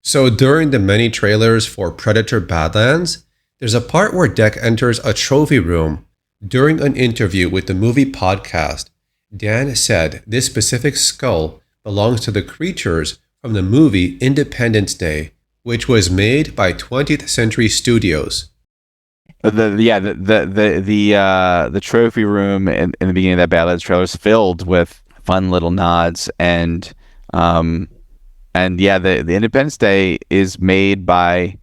So during the many trailers for Predator Badlands, there's a part where Deck enters a trophy room. During an interview with the movie podcast, Dan said this specific skull belongs to the creatures from the movie Independence Day, which was made by 20th Century Studios. The trophy room in the beginning of that Badlands trailer is filled with fun little nods and the Independence Day is made by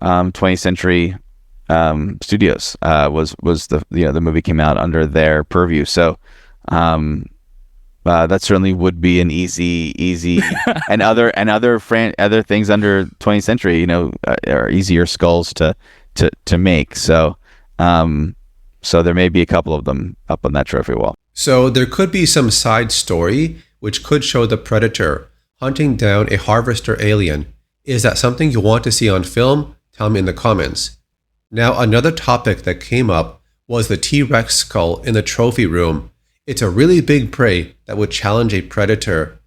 20th Century Studios. Was the movie came out under their purview, so that certainly would be an easy and other things under 20th Century are easier skulls to make. So there may be a couple of them up on that trophy wall. So there could be some side story which could show the Predator hunting down a harvester alien. Is that something you want to see on film? Tell me in the comments. Now, another topic that came up was the TRex skull in the trophy room. It's a really big prey that would challenge a predator.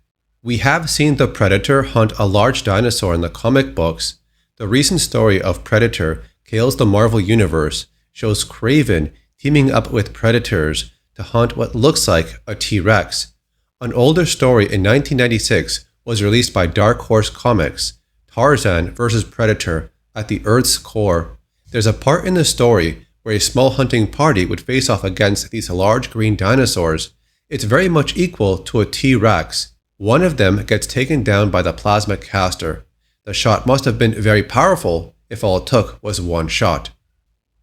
We have seen the Predator hunt a large dinosaur in the comic books. The recent story of Predator Kills the Marvel Universe shows Kraven teaming up with predators to hunt what looks like a T-Rex. An older story in 1996 was released by Dark Horse Comics, Tarzan vs. Predator at the Earth's core. There's a part in the story where a small hunting party would face off against these large green dinosaurs. It's very much equal to a T-Rex. One of them gets taken down by the plasma caster. The shot must have been very powerful if all it took was one shot.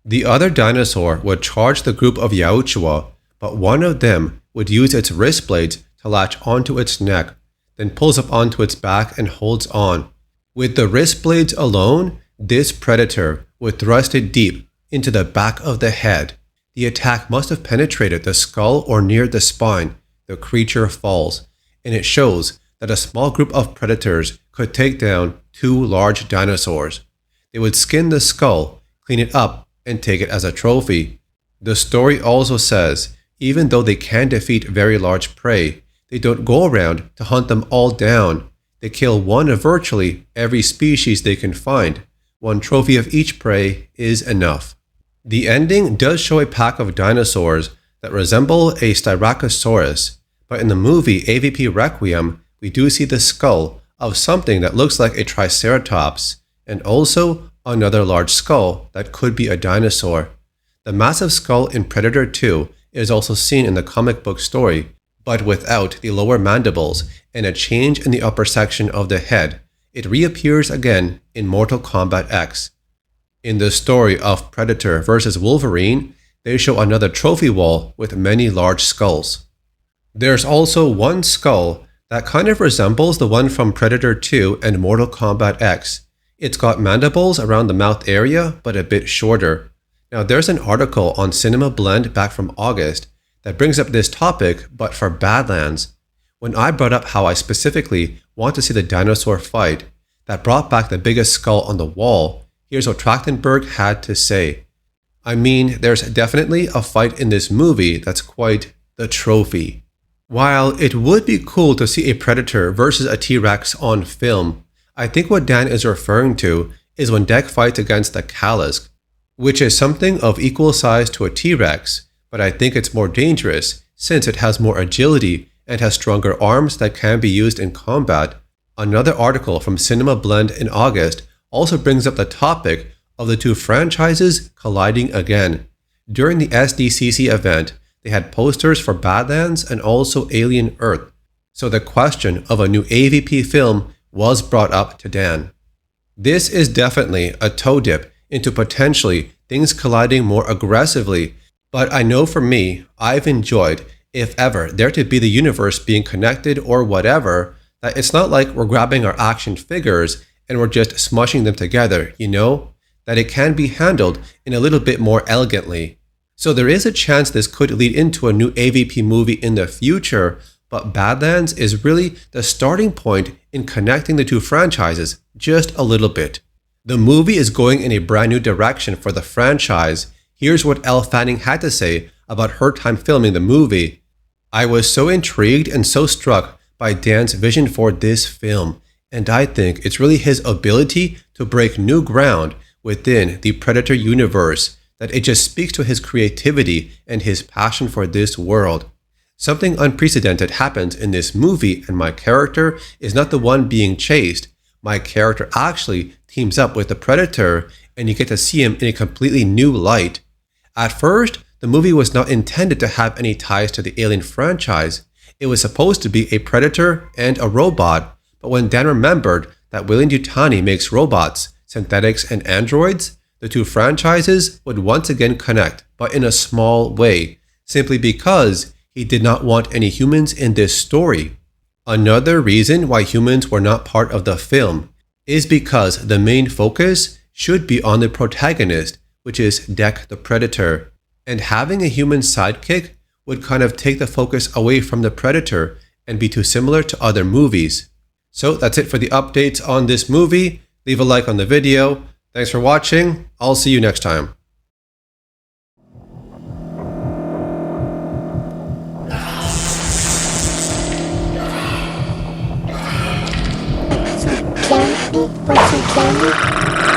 The other dinosaur would charge the group of Yautja, but one of them would use its wrist blades to latch onto its neck, then pulls up onto its back and holds on. With the wrist blades alone, this predator would thrust it deep into the back of the head. The attack must have penetrated the skull or near the spine. The creature falls, and it shows that a small group of predators could take down two large dinosaurs. They would skin the skull, clean it up, and take it as a trophy. The story also says, even though they can defeat very large prey, they don't go around to hunt them all down. They kill one of virtually every species they can find. One trophy of each prey is enough. The ending does show a pack of dinosaurs that resemble a Styracosaurus, but in the movie AvP Requiem, we do see the skull of something that looks like a Triceratops, and also another large skull that could be a dinosaur. The massive skull in Predator 2 is also seen in the comic book story, but without the lower mandibles and a change in the upper section of the head. It reappears again in Mortal Kombat X. In the story of Predator vs. Wolverine, they show another trophy wall with many large skulls. There's also one skull that kind of resembles the one from Predator 2 and Mortal Kombat X. It's got mandibles around the mouth area, but a bit shorter. Now there's an article on Cinema Blend back from August that brings up this topic, but for Badlands. When I brought up how I specifically want to see the dinosaur fight that brought back the biggest skull on the wall, here's what Trachtenberg had to say. I mean, there's definitely a fight in this movie that's quite the trophy. While it would be cool to see a Predator versus a T-Rex on film, I think what Dan is referring to is when Deck fights against the Kalisk, which is something of equal size to a T-Rex, but I think it's more dangerous since it has more agility and has stronger arms that can be used in combat. Another article from Cinema Blend in August also brings up the topic of the two franchises colliding again. During the SDCC event, they had posters for Badlands and also Alien Earth, so the question of a new AvP film was brought up to Dan. This is definitely a toe dip into potentially things colliding more aggressively, but I know for me, I've enjoyed, if ever there to be the universe being connected or whatever, that it's not like we're grabbing our action figures and we're just smushing them together, that it can be handled in a little bit more elegantly. So there is a chance this could lead into a new AvP movie in the future, but Badlands is really the starting point in connecting the two franchises just a little bit. The movie is going in a brand new direction for the franchise. Here's what Elle Fanning had to say about her time filming the movie. I was so intrigued and so struck by Dan's vision for this film, and I think it's really his ability to break new ground within the Predator universe that it just speaks to his creativity and his passion for this world. Something unprecedented happens in this movie, and my character is not the one being chased. My character actually teams up with the Predator, and you get to see him in a completely new light. At first, the movie was not intended to have any ties to the Alien franchise. It was supposed to be a Predator and a robot, but when Dan remembered that Weyland-Yutani makes robots, synthetics, and androids, the two franchises would once again connect, but in a small way, simply because he did not want any humans in this story. Another reason why humans were not part of the film is because the main focus should be on the protagonist, which is Dek the Predator, and having a human sidekick would kind of take the focus away from the Predator and be too similar to other movies. So that's it for the updates on this movie. Leave a like on the video. Thanks for watching. I'll see you next time. Candy, what's your candy?